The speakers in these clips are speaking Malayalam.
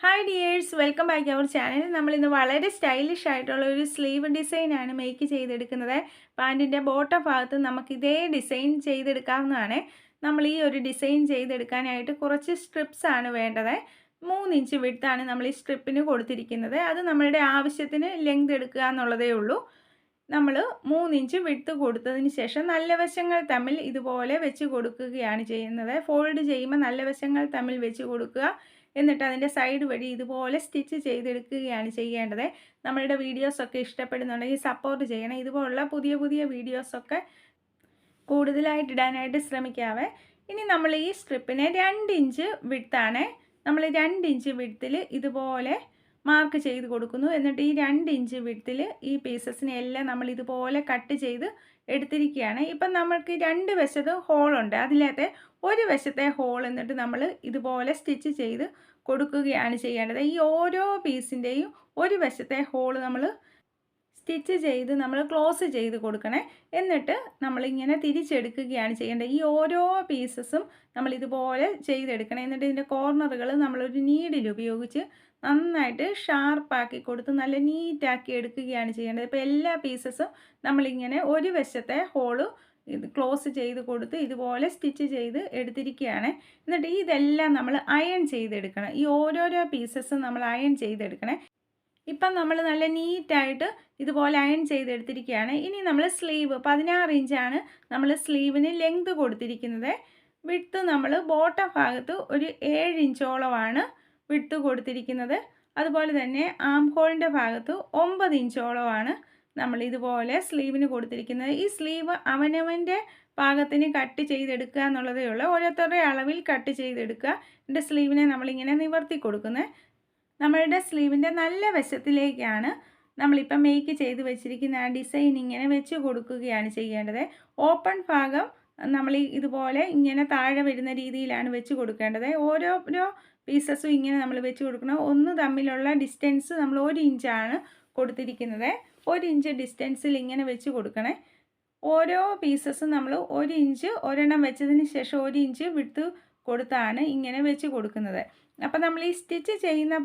Hi dears, welcome back to our channel. നമ്മളിന്ന് വളരെ സ്റ്റൈലിഷ് ആയിട്ടുള്ള ഒരു സ്ലീവ് ഡിസൈനാണ് മേക്ക് ചെയ്തെടുക്കുന്നത്. പാൻറ്റിൻ്റെ ബോട്ടം ഭാഗത്ത് നമുക്ക് ഇതേ ഡിസൈൻ ചെയ്തെടുക്കാവുന്നതാണ്. നമ്മൾ ഈ ഒരു ഡിസൈൻ ചെയ്തെടുക്കാനായിട്ട് കുറച്ച് സ്ട്രിപ്സ് ആണ് വേണ്ടത്. 3 ഇഞ്ച് വിഡ്ത്താണ് നമ്മൾ ഈ സ്ട്രിപ്പിന് കൊടുത്തിരിക്കുന്നത്. അത് നമ്മളുടെ ആവശ്യത്തിന് ലെങ്ത് എടുക്കുക എന്നുള്ളതേ ഉള്ളൂ. നമ്മൾ 3 ഇഞ്ച് വിഡ്ത്ത് കൊടുത്തതിന് ശേഷം നല്ല വശങ്ങൾ തമ്മിൽ ഇതുപോലെ വെച്ച് കൊടുക്കുകയാണ് ചെയ്യുന്നത്. ഫോൾഡ് ചെയ്യുമ്പോൾ നല്ല വശങ്ങൾ തമ്മിൽ വെച്ച് കൊടുക്കുക. എന്നിട്ട് അതിൻ്റെ സൈഡ് വഴി ഇതുപോലെ സ്റ്റിച്ച് ചെയ്തെടുക്കുകയാണ് ചെയ്യേണ്ടത്. നമ്മളുടെ വീഡിയോസൊക്കെ ഇഷ്ടപ്പെടുന്നുണ്ടെങ്കിൽ സപ്പോർട്ട് ചെയ്യണം. ഇതുപോലുള്ള പുതിയ പുതിയ വീഡിയോസൊക്കെ കൂടുതലായിട്ട് ഇടാനായിട്ട് ശ്രമിക്കാവേ. ഇനി നമ്മൾ ഈ സ്ട്രിപ്പിനെ 2 ഇഞ്ച് വിഡ്ത്താണ്. നമ്മൾ 2 ഇഞ്ച് വിഡ്ത്തിൽ ഇതുപോലെ മാർക്ക് ചെയ്ത് കൊടുക്കുന്നു. എന്നിട്ട് ഈ 2 ഇഞ്ച് വിഡ്ത്തിൽ ഈ പീസസിനെ എല്ലാം നമ്മൾ ഇതുപോലെ കട്ട് ചെയ്ത് എടുത്തിരിക്കുകയാണ്. ഇപ്പം നമ്മൾക്ക് 2 വശത്ത് ഹോളുണ്ട്. അതിലത്തെ ഒരു വശത്തെ ഹോൾ എന്നിട്ട് നമ്മൾ ഇതുപോലെ സ്റ്റിച്ച് ചെയ്ത് കൊടുക്കുകയാണ് ചെയ്യേണ്ടത്. ഈ ഓരോ പീസിൻ്റെയും ഒരു വശത്തെ ഹോൾ നമ്മൾ സ്റ്റിച്ച് ചെയ്ത് നമ്മൾ ക്ലോസ് ചെയ്ത് കൊടുക്കണേ. എന്നിട്ട് നമ്മളിങ്ങനെ തിരിച്ചെടുക്കുകയാണ് ചെയ്യേണ്ടത്. ഈ ഓരോ പീസസും നമ്മൾ ഇതുപോലെ ചെയ്തെടുക്കണം. എന്നിട്ട് ഇതിൻ്റെ കോർണറുകൾ നമ്മളൊരു നീഡിൽ ഉപയോഗിച്ച് നന്നായിട്ട് ഷാർപ്പാക്കി കൊടുത്ത് നല്ല നീറ്റാക്കി എടുക്കുകയാണ് ചെയ്യേണ്ടത്. ഇപ്പോൾ എല്ലാ പീസസും നമ്മളിങ്ങനെ ഒരു വശത്തെ ഹോള് ഇത് ക്ലോസ് ചെയ്ത് കൊടുത്ത് ഇതുപോലെ സ്റ്റിച്ച് ചെയ്ത് എടുത്തിരിക്കുകയാണ്. എന്നിട്ട് ഇതെല്ലാം നമ്മൾ അയൺ ചെയ്തെടുക്കണം. ഈ ഓരോരോ പീസസും നമ്മൾ അയൺ ചെയ്തെടുക്കണേ. ഇപ്പം നമ്മൾ നല്ല നീറ്റായിട്ട് ഇതുപോലെ അയൺ ചെയ്തെടുത്തിരിക്കുകയാണ്. ഇനി നമ്മൾ സ്ലീവ് 16 ഇഞ്ചാണ് നമ്മൾ സ്ലീവിന് ലെങ്ത് കൊടുത്തിരിക്കുന്നത്. വിഡ്ത്ത് നമ്മൾ ബോട്ടം ഭാഗത്ത് ഒരു 7 ഇഞ്ചോളമാണ് വിഡ്ത്ത് കൊടുത്തിരിക്കുന്നത്. അതുപോലെ തന്നെ ആം ഹോളിൻ്റെ ഭാഗത്ത് 9 ഇഞ്ചോളമാണ് നമ്മൾ ഇതുപോലെ സ്ലീവിന് കൊടുത്തിരിക്കുന്നത്. ഈ സ്ലീവ് അവനവൻ്റെ പാകത്തിന് കട്ട് ചെയ്തെടുക്കുക എന്നുള്ളതേ ഉള്ളൂ. ഓരോരുത്തരുടെ അളവിൽ കട്ട് ചെയ്തെടുക്കുക. എൻ്റെ സ്ലീവിനെ നമ്മളിങ്ങനെ നിവർത്തി കൊടുക്കുന്നത്. നമ്മളുടെ സ്ലീവിൻ്റെ നല്ല വശത്തിലേക്കാണ് നമ്മളിപ്പം മേക്ക് ചെയ്ത് വെച്ചിരിക്കുന്ന ആ ഡിസൈൻ ഇങ്ങനെ വെച്ച് കൊടുക്കുകയാണ് ചെയ്യേണ്ടത്. ഓപ്പൺ ഭാഗം നമ്മൾ ഇതുപോലെ ഇങ്ങനെ താഴെ വരുന്ന രീതിയിലാണ് വെച്ച് കൊടുക്കേണ്ടത്. ഓരോരോ പീസസും ഇങ്ങനെ നമ്മൾ വെച്ച് കൊടുക്കണം. ഒന്ന് തമ്മിലുള്ള ഡിസ്റ്റൻസ് നമ്മൾ 1 ഇഞ്ചാണ് കൊടുത്തിരിക്കുന്നത്. 1 ഇഞ്ച് ഡിസ്റ്റൻസിൽ ഇങ്ങനെ വെച്ച് കൊടുക്കണേ. ഓരോ പീസസും നമ്മൾ 1 ഇഞ്ച് ഒരെണ്ണം വെച്ചതിന് ശേഷം 1 ഇഞ്ച് വിട്ട് കൊടുത്താണ് ഇങ്ങനെ വെച്ച് കൊടുക്കുന്നത്. അപ്പോൾ നമ്മൾ ഈ സ്റ്റിച്ച് ചെയ്യുന്ന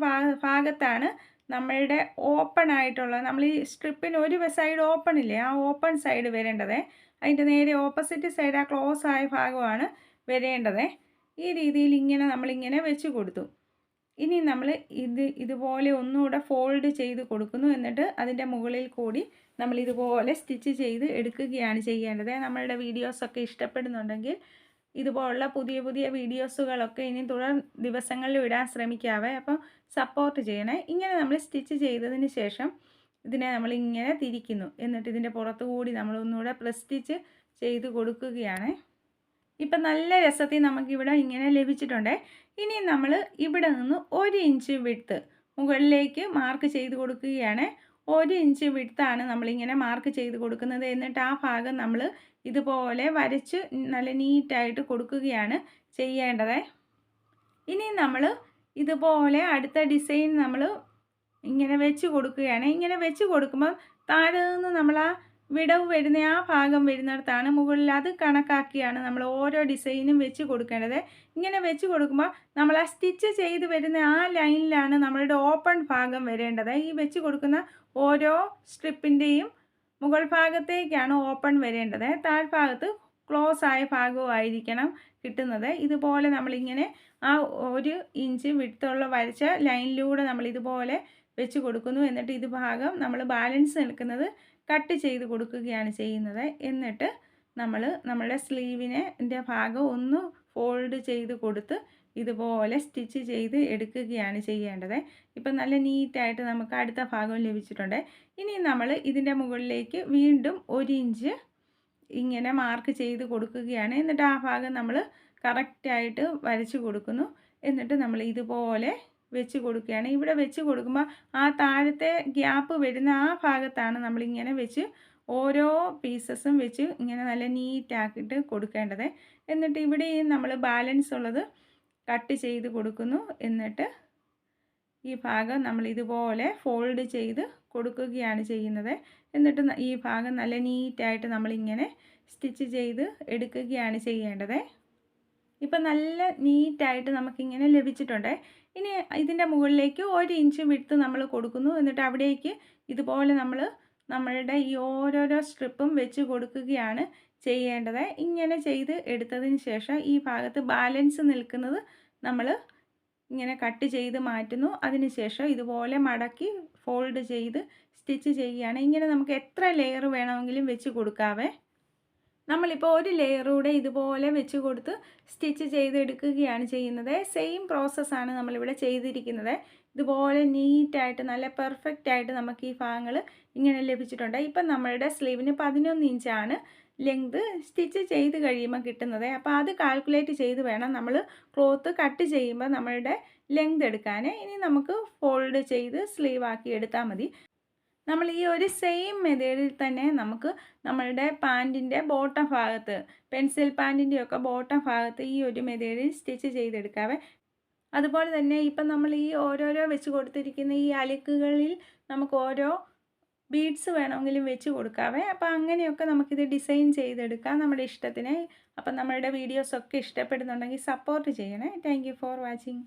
ഭാഗത്താണ് നമ്മളുടെ ഓപ്പൺ ആയിട്ടുള്ള നമ്മൾ ഈ സ്ട്രിപ്പിന് ഒരു സൈഡ് ഓപ്പൺ ഇല്ലേ, ആ ഓപ്പൺ സൈഡ് വരേണ്ടത്. അതിൻ്റെ നേരെ ഓപ്പോസിറ്റ് സൈഡ് ആ ക്ലോസ് ആയ ഭാഗമാണ് വരേണ്ടത്. ഈ രീതിയിൽ ഇങ്ങനെ നമ്മളിങ്ങനെ വെച്ച് കൊടുത്തു. ഇനി നമ്മൾ ഇതുപോലെ ഒന്നുകൂടെ ഫോൾഡ് ചെയ്ത് കൊടുക്കുന്നു. എന്നിട്ട് അതിൻ്റെ മുകളിൽ കൂടി നമ്മൾ ഇതുപോലെ സ്റ്റിച്ച് ചെയ്ത് എടുക്കുകയാണ് ചെയ്യേണ്ടത്. നമ്മളുടെ വീഡിയോസൊക്കെ ഇഷ്ടപ്പെടുന്നുണ്ടെങ്കിൽ ഇതുപോലുള്ള പുതിയ പുതിയ വീഡിയോസുകളൊക്കെ ഇനി തുടർ ദിവസങ്ങളിൽ ഇടാൻ ശ്രമിക്കാവേ. അപ്പം സപ്പോർട്ട് ചെയ്യണേ. ഇങ്ങനെ നമ്മൾ സ്റ്റിച്ച് ചെയ്തതിന് ശേഷം ഇതിനെ നമ്മളിങ്ങനെ തിരിക്കുന്നു. എന്നിട്ട് ഇതിൻ്റെ പുറത്തു കൂടി നമ്മൾ ഒന്നുകൂടെ പ്രസ് സ്റ്റിച്ച് ചെയ്ത് കൊടുക്കുകയാണ്. ഇപ്പം നല്ല രസത്തിൽ നമുക്കിവിടെ ഇങ്ങനെ ലഭിച്ചിട്ടുണ്ട്. ഇനി നമ്മൾ ഇവിടെ നിന്ന് 1 ഇഞ്ച് വിഡ്ത്ത് മുകളിലേക്ക് മാർക്ക് ചെയ്ത് കൊടുക്കുകയാണ്. 1 ഇഞ്ച് വിഡ്ത്താണ് നമ്മളിങ്ങനെ മാർക്ക് ചെയ്ത് കൊടുക്കുന്നത്. എന്നിട്ട് ആ ഭാഗം നമ്മൾ ഇതുപോലെ വരച്ച് നല്ല നീറ്റായിട്ട് കൊടുക്കുകയാണ് ചെയ്യേണ്ടത്. ഇനി നമ്മൾ ഇതുപോലെ അടുത്ത ഡിസൈൻ നമ്മൾ ഇങ്ങനെ വെച്ച് കൊടുക്കുകയാണ്. ഇങ്ങനെ വെച്ച് കൊടുക്കുമ്പോൾ താഴെ നിന്ന് നമ്മൾ ആ വിടവ് വരുന്ന ആ ഭാഗം വരുന്നിടത്താണ് മുകളിൽ അത് കണക്കാക്കിയാണ് നമ്മൾ ഓരോ ഡിസൈനും വെച്ച് കൊടുക്കേണ്ടത്. ഇങ്ങനെ വെച്ച് കൊടുക്കുമ്പോൾ നമ്മൾ ആ സ്റ്റിച്ച് ചെയ്ത് വരുന്ന ആ ലൈനിലാണ് നമ്മളുടെ ഓപ്പൺ ഭാഗം വരേണ്ടത്. ഈ വെച്ച് കൊടുക്കുന്ന ഓരോ സ്ട്രിപ്പിൻ്റെയും മുകൾ ഭാഗത്തേക്കാണ് ഓപ്പൺ വരേണ്ടത്. താഴ്ഭാഗത്ത് ക്ലോസ് ആയ ഭാഗമായിരിക്കണം കിട്ടുന്നത്. ഇതുപോലെ നമ്മളിങ്ങനെ ആ 1 ഇഞ്ച് വിഡ്ത്തുള്ള വരച്ച ലൈനിലൂടെ നമ്മൾ ഇതുപോലെ വെച്ച് കൊടുക്കുന്നു. എന്നിട്ട് ഇത് ഭാഗം നമ്മൾ ബാലൻസ് നിൽക്കുന്നത് കട്ട് ചെയ്ത് കൊടുക്കുകയാണ് ചെയ്യുന്നത്. എന്നിട്ട് നമ്മൾ നമ്മളുടെ സ്ലീവിൻ്റെ ഭാഗം ഒന്ന് ഫോൾഡ് ചെയ്ത് കൊടുത്ത് ഇതുപോലെ സ്റ്റിച്ച് ചെയ്ത് എടുക്കുകയാണ് ചെയ്യേണ്ടത്. ഇപ്പം നല്ല നീറ്റായിട്ട് നമുക്ക് അടുത്ത ഭാഗം ലഭിച്ചിട്ടുണ്ട്. ഇനി നമ്മൾ ഇതിൻ്റെ മുകളിലേക്ക് വീണ്ടും 1 ഇഞ്ച് ഇങ്ങനെ മാർക്ക് ചെയ്ത് കൊടുക്കുകയാണ്. എന്നിട്ട് ആ ഭാഗം നമ്മൾ കറക്റ്റായിട്ട് വരച്ച് കൊടുക്കുന്നു. എന്നിട്ട് നമ്മൾ ഇതുപോലെ വെച്ച് കൊടുക്കുകയാണ്. ഇവിടെ വെച്ച് കൊടുക്കുമ്പോൾ ആ താഴത്തെ ഗ്യാപ്പ് വരുന്ന ആ ഭാഗത്താണ് നമ്മളിങ്ങനെ വെച്ച് ഓരോ പീസസും വെച്ച് ഇങ്ങനെ നല്ല നീറ്റാക്കിയിട്ട് കൊടുക്കേണ്ടത്. എന്നിട്ട് ഇവിടെയും നമ്മൾ ബാലൻസ് ഉള്ളത് കട്ട് ചെയ്ത് കൊടുക്കുന്നു. എന്നിട്ട് ഈ ഭാഗം നമ്മൾ ഇതുപോലെ ഫോൾഡ് ചെയ്ത് കൊടുക്കുകയാണ് ചെയ്യുന്നത്. എന്നിട്ട് ഈ ഭാഗം നല്ല നീറ്റായിട്ട് നമ്മളിങ്ങനെ സ്റ്റിച്ച് ചെയ്ത് എടുക്കുകയാണ് ചെയ്യേണ്ടത്. ഇപ്പം നല്ല നീറ്റായിട്ട് നമുക്കിങ്ങനെ ലഭിച്ചിട്ടുണ്ട്. ഇനി ഇതിൻ്റെ മുകളിലേക്ക് 1 ഇഞ്ച് വിഡ്ത്ത് നമ്മൾ കൊടുക്കുന്നു. എന്നിട്ട് അവിടേക്ക് ഇതുപോലെ നമ്മളുടെ ഈ ഓരോരോ സ്ട്രിപ്പും വെച്ച് കൊടുക്കുകയാണ് ചെയ്യേണ്ടത്. ഇങ്ങനെ ചെയ്ത് എടുത്തതിന് ശേഷം ഈ ഭാഗത്ത് ബാലൻസ് നിൽക്കുന്നത് നമ്മൾ ഇങ്ങനെ കട്ട് ചെയ്ത് മാറ്റുന്നു. അതിനുശേഷം ഇതുപോലെ മടക്കി ഫോൾഡ് ചെയ്ത് സ്റ്റിച്ച് ചെയ്യുകയാണ്. ഇങ്ങനെ നമുക്ക് എത്ര ലെയർ വേണമെങ്കിലും വെച്ച് കൊടുക്കാവേ. നമ്മളിപ്പോൾ ഒരു ലെയർ കൂടെ ഇതുപോലെ വെച്ച് കൊടുത്ത് സ്റ്റിച്ച് ചെയ്തെടുക്കുകയാണ് ചെയ്യുന്നത്. സെയിം പ്രോസസ്സാണ് നമ്മളിവിടെ ചെയ്തിരിക്കുന്നത്. ഇതുപോലെ നീറ്റായിട്ട് നല്ല പെർഫെക്റ്റ് ആയിട്ട് നമുക്ക് ഈ ഭാഗങ്ങൾ ഇങ്ങനെ ലഭിച്ചിട്ടുണ്ട്. ഇപ്പം നമ്മളുടെ സ്ലീവിന് 11 ഇഞ്ചാണ് ലെങ്ത് സ്റ്റിച്ച് ചെയ്ത് കഴിയുമ്പോൾ കിട്ടുന്നത്. അപ്പോൾ അത് കാൽക്കുലേറ്റ് ചെയ്ത് വേണം നമ്മൾ ക്ലോത്ത് കട്ട് ചെയ്യുമ്പോൾ നമ്മളുടെ ലെങ്ത് എടുക്കാൻ. ഇനി നമുക്ക് ഫോൾഡ് ചെയ്ത് സ്ലീവ് ആക്കി എടുത്താൽ മതി. നമ്മൾ ഈ ഒരു സെയിം മെത്തേഡിൽ തന്നെ നമുക്ക് നമ്മളുടെ പാൻറ്റിൻ്റെ ബോട്ടം ഭാഗത്ത്, പെൻസിൽ പാൻറ്റിൻ്റെയൊക്കെ ബോട്ടം ഭാഗത്ത് ഈ ഒരു മെത്തേഡിൽ സ്റ്റിച്ച് ചെയ്തെടുക്കാവേ. അതുപോലെ തന്നെ ഇപ്പം നമ്മൾ ഈ ഓരോരോ വെച്ച് കൊടുത്തിരിക്കുന്ന ഈ അലക്കുകളിൽ നമുക്ക് ഓരോ ബീഡ്സ് വേണമെങ്കിലും വെച്ച് കൊടുക്കാവേ. അപ്പോൾ അങ്ങനെയൊക്കെ നമുക്കിത് ഡിസൈൻ ചെയ്തെടുക്കാം നമ്മുടെ ഇഷ്ടത്തിന്. അപ്പം നമ്മളുടെ വീഡിയോസൊക്കെ ഇഷ്ടപ്പെടുന്നുണ്ടെങ്കിൽ സപ്പോർട്ട് ചെയ്യണേ. Thank you for watching.